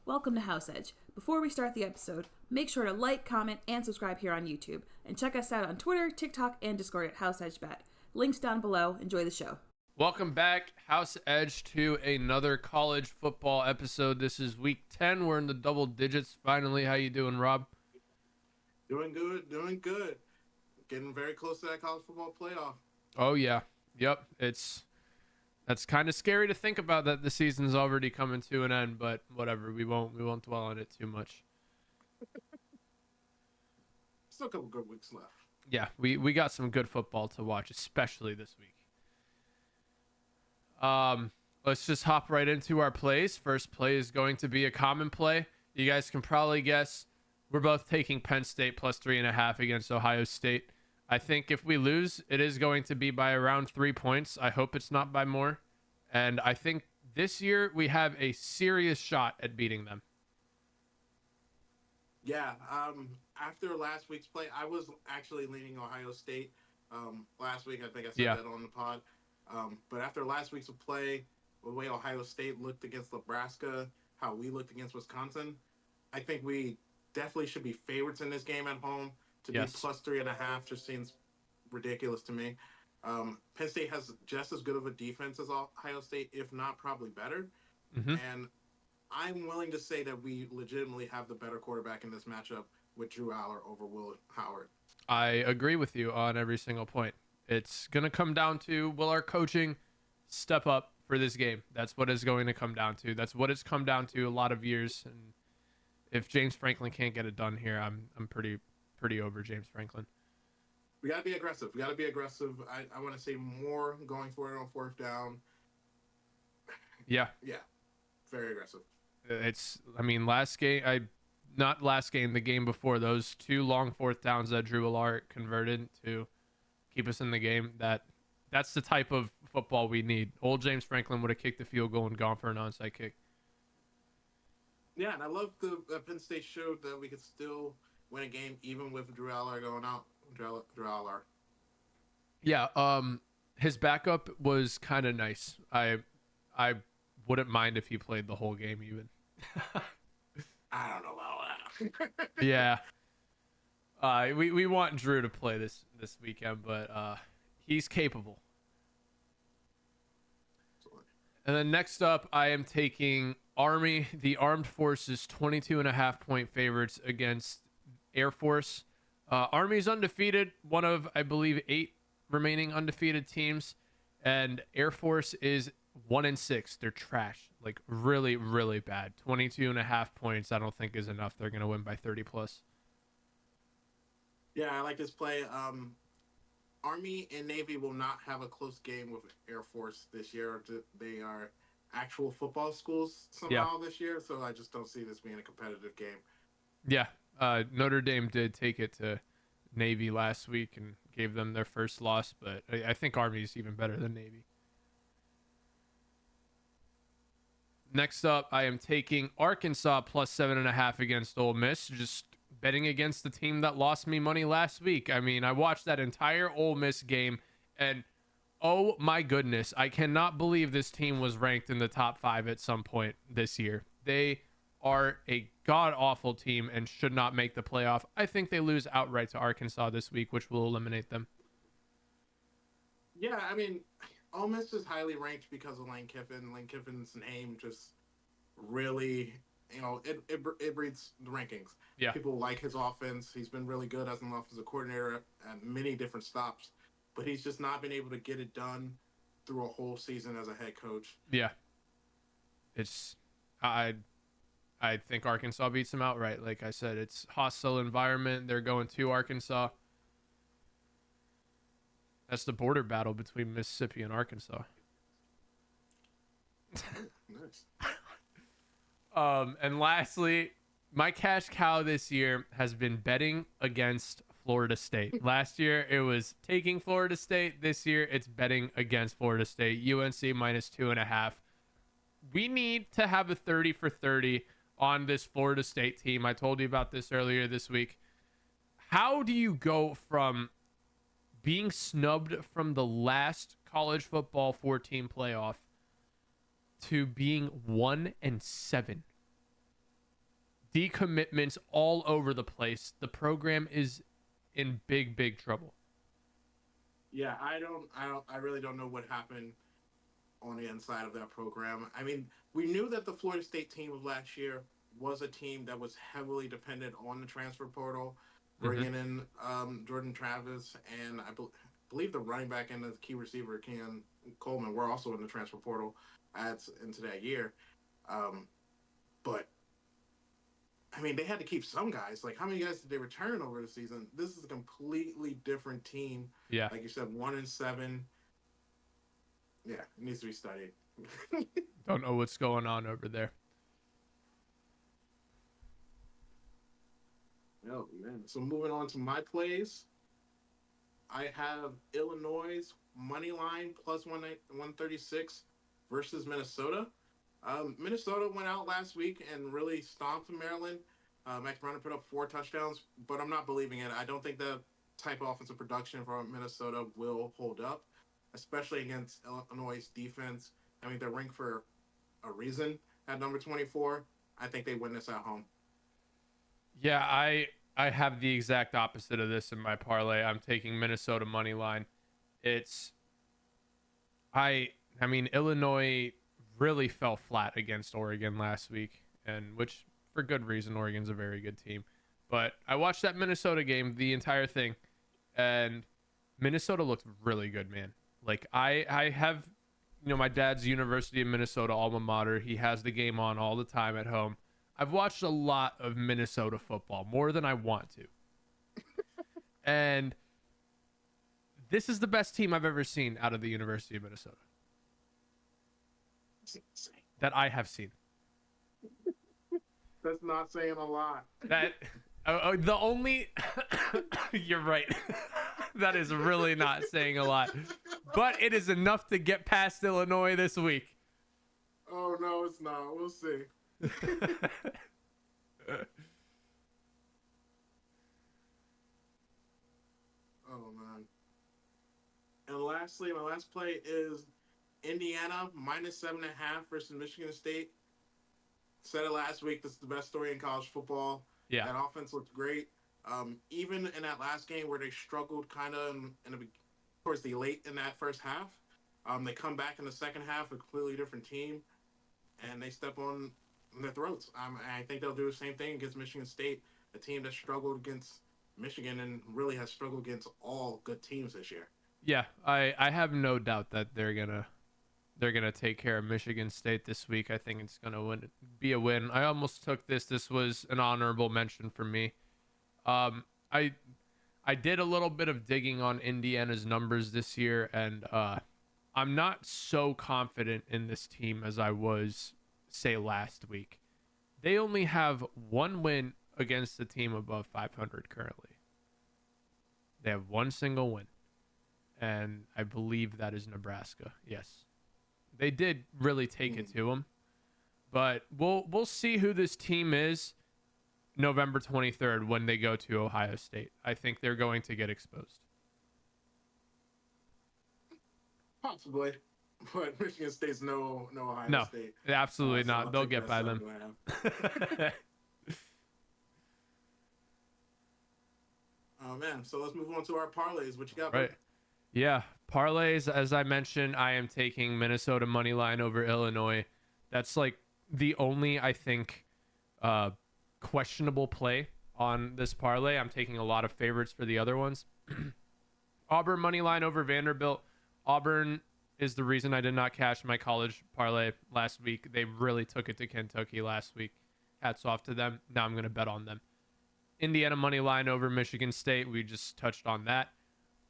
Welcome to House Edge. Before we start the episode, make sure to like, comment, and subscribe here on YouTube. And check us out on Twitter, TikTok, and Discord at House Edge Bet. Links down below. Enjoy the show. Welcome back, House Edge, to another college football episode. This is week 10. We're in the double digits. Finally, how you doing, Rob? Doing good. Getting very close to that college football playoff. Oh, yeah. Yep. That's kind of scary to think about that the season's already coming to an end, but whatever. We won't dwell on it too much. Still a couple good weeks left. Yeah, we got some good football to watch, especially this week. Let's just hop right into our plays. First play is going to be a common play. You guys can probably guess we're both taking Penn State plus 3.5 against Ohio State. I think if we lose, it is going to be by around 3 points. I hope it's not by more. And I think this year we have a serious shot at beating them. Yeah, after last week's play, I was actually leaning Ohio State. Last week, I think I said that on the pod. But after last week's play, the way Ohio State looked against Nebraska, how we looked against Wisconsin, I think we definitely should be favorites in this game at home. To be plus 3.5 just seems ridiculous to me. Penn State has just as good of a defense as Ohio State, if not probably better. Mm-hmm. And I'm willing to say that we legitimately have the better quarterback in this matchup with Drew Aller over Will Howard. I agree with you on every single point. It's going to come down to, will our coaching step up for this game? That's what it's going to come down to. That's what it's come down to a lot of years. And if James Franklin can't get it done here, I'm pretty over James Franklin. We got to be aggressive. I want to see more going for it on fourth down. Yeah. Yeah. Very aggressive. The game before, those two long fourth downs that Drew Aller converted to keep us in the game, that's the type of football we need. Old James Franklin would have kicked the field goal and gone for an onside kick. Yeah, and I love the Penn State showed that we could still win a game even with Drew Aller going out. Drew Aller. Yeah, his backup was kind of nice. I wouldn't mind if he played the whole game even. I don't know about that. Yeah. We want Drew to play this weekend, but he's capable. And then next up, I am taking Army, the Armed Forces, 22.5 point favorites against Air Force. Army's undefeated, one of, I believe, 8 remaining undefeated teams, and Air Force is 1-6. They're trash, like really, really bad. 22.5 points, I don't think is enough. They're gonna win by 30 plus. Yeah, I like this play. Army and Navy will not have a close game with Air Force this year. They are actual football schools somehow this year, so I just don't see this being a competitive game. Yeah. Notre Dame did take it to Navy last week and gave them their first loss, but I think Army is even better than Navy. Next up, I am taking Arkansas plus 7.5 against Ole Miss. Just betting against the team that lost me money last week. I mean, I watched that entire Ole Miss game, and oh my goodness, I cannot believe this team was ranked in the top 5 at some point this year. They are a god-awful team and should not make the playoff. I think they lose outright to Arkansas this week, which will eliminate them. Yeah, I mean, Ole Miss is highly ranked because of Lane Kiffin. Lane Kiffin's name just really, it breeds the rankings. Yeah. People like his offense. He's been really good as an offensive coordinator at many different stops, but he's just not been able to get it done through a whole season as a head coach. Yeah. I think Arkansas beats them outright. Like I said, it's hostile environment. They're going to Arkansas. That's the border battle between Mississippi and Arkansas. Nice. And lastly, my cash cow this year has been betting against Florida State. Last year, it was taking Florida State. This year, it's betting against Florida State. UNC minus 2.5. We need to have a 30 for 30 on this Florida State team. I told you about this earlier this week. How do you go from being snubbed from the last college football 14 playoff to being 1-7? decommitments all over the place. The program is in big trouble. Yeah, I really don't know what happened on the inside of that program. I mean, we knew that the Florida State team of last year was a team that was heavily dependent on the transfer portal, bringing in Jordan Travis, and I believe the running back and the key receiver, Ken Coleman, were also in the transfer portal adds into that year. But I mean, they had to keep some guys. Like, how many guys did they return over the season? This is a completely different team. Yeah. Like you said, 1-7. Yeah, it needs to be studied. Don't know what's going on over there. Oh, man. So moving on to my plays, I have Illinois money line plus 136 versus Minnesota. Minnesota went out last week and really stomped Maryland. Max Browner put up 4 touchdowns, but I'm not believing it. I don't think that type of offensive production from Minnesota will hold up, especially against Illinois' defense. I mean, they're ranked for a reason at number 24. I think they win this at home. Yeah, I have the exact opposite of this in my parlay. I'm taking Minnesota money line. I mean, Illinois really fell flat against Oregon last week, and which for good reason. Oregon's a very good team. But I watched that Minnesota game, the entire thing, and Minnesota looked really good, man. Like I have, my dad's University of Minnesota alma mater. He has the game on all the time at home. I've watched a lot of Minnesota football, more than I want to. And this is the best team I've ever seen out of the University of Minnesota. That I have seen. That's not saying a lot. The only you're right. That is really not saying a lot. But it is enough to get past Illinois this week. Oh no, it's not. We'll see. Oh man. And lastly, my last play is Indiana -7.5 versus Michigan State. Said it last week. This is the best story in college football. Yeah. That offense looked great. Even in that last game where they struggled kind of towards the late in that first half, they come back in the second half, a completely different team, and they step on their throats. I think they'll do the same thing against Michigan State, a team that struggled against Michigan and really has struggled against all good teams this year. Yeah, I have no doubt that they're gonna take care of Michigan State this week. I think it's gonna be a win. I almost took this. This was an honorable mention for me. I did a little bit of digging on Indiana's numbers this year, and I'm not so confident in this team as I was, say, last week. They only have one win against a team above 500 currently. They have one single win, and I believe that is Nebraska. Yes. They did really take it to them, but we'll see who this team is November 23rd when they go to Ohio State. I think they're going to get exposed. Possibly, but Michigan State's no Ohio State. No, absolutely not. They'll get by them. Oh man, so let's move on to our parlays. What you got? Right. Yeah, parlays, as I mentioned, I am taking Minnesota money line over Illinois. That's like the only, I think, questionable play on this parlay. I'm taking a lot of favorites for the other ones. Auburn money line over Vanderbilt. Auburn is the reason I did not cash my college parlay last week. They really took it to Kentucky last week. Hats off to them. Now I'm going to bet on them. Indiana money line over Michigan State. We just touched on that.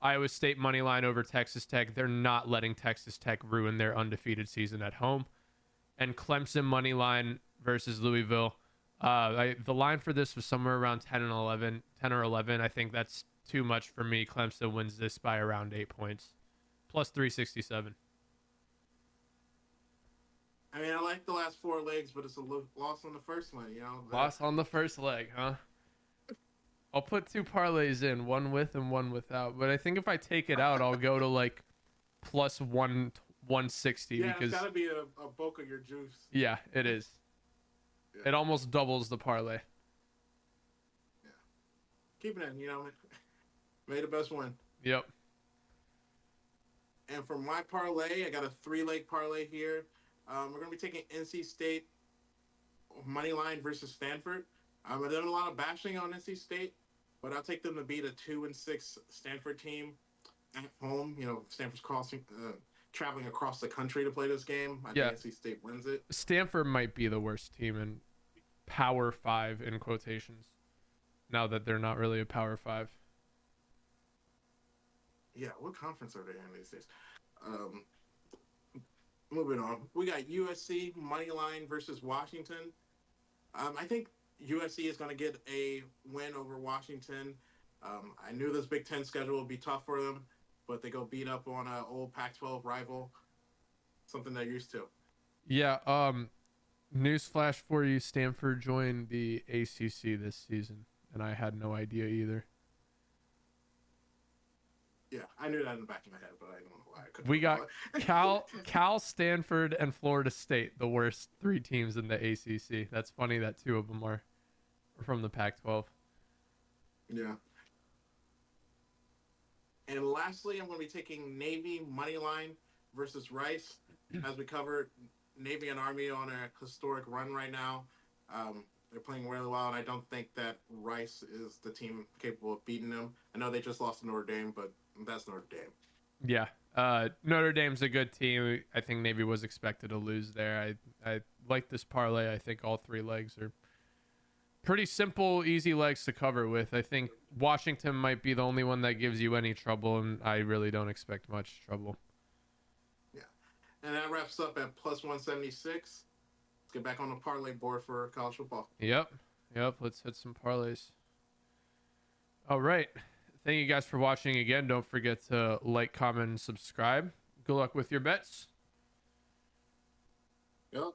Iowa State money line over Texas Tech. They're not letting Texas Tech ruin their undefeated season at home. And Clemson money line versus Louisville. The line for this was somewhere around 10 or 11. I think that's too much for me. Clemson wins this by around 8 points. Plus 367. I mean, I like the last 4 legs, but it's a loss on the first one, Loss on the first leg, huh? I'll put 2 parlays in, one with and one without. But I think if I take it out, I'll go to like plus 160. Yeah, because it's got to be a bulk of your juice. Yeah, it is. It almost doubles the parlay. Yeah. Keeping it, may the best win. Yep. And for my parlay, I got a 3-leg parlay here. We're going to be taking NC State money line versus Stanford. I've done a lot of bashing on NC State, but I'll take them to beat a 2-6 Stanford team at home. Stanford's traveling across the country to play this game. I think NC State wins it. Stanford might be the worst team in Power 5 in quotations, now that they're not really a Power 5. Yeah, what conference are they in these days? Moving on. We got USC money line versus Washington. I think USC is going to get a win over Washington. I knew this Big Ten schedule would be tough for them, but they go beat up on an old Pac-12 rival, something they're used to. Yeah. Newsflash for you: Stanford joined the ACC this season, and I had no idea either. Yeah, I knew that in the back of my head, but I don't know why I couldn't. We got Cal, Stanford, and Florida State, the worst 3 teams in the ACC. That's funny that 2 of them are from the Pac-12. Yeah. And lastly, I'm going to be taking Navy money line versus Rice. As we covered, Navy and Army on a historic run right now. They're playing really well, and I don't think that Rice is the team capable of beating them. I know they just lost to Notre Dame, but that's Notre Dame. Yeah. Notre Dame's a good team. I think Navy was expected to lose there. I like this parlay. I think all 3 legs are pretty simple, easy legs to cover with. I think Washington might be the only one that gives you any trouble, and I really don't expect much trouble. Yeah. And that wraps up at plus 176. Let's get back on the parlay board for college football. Yep. Let's hit some parlays. All right. Thank you guys for watching again. Don't forget to like, comment, and subscribe. Good luck with your bets. Yep.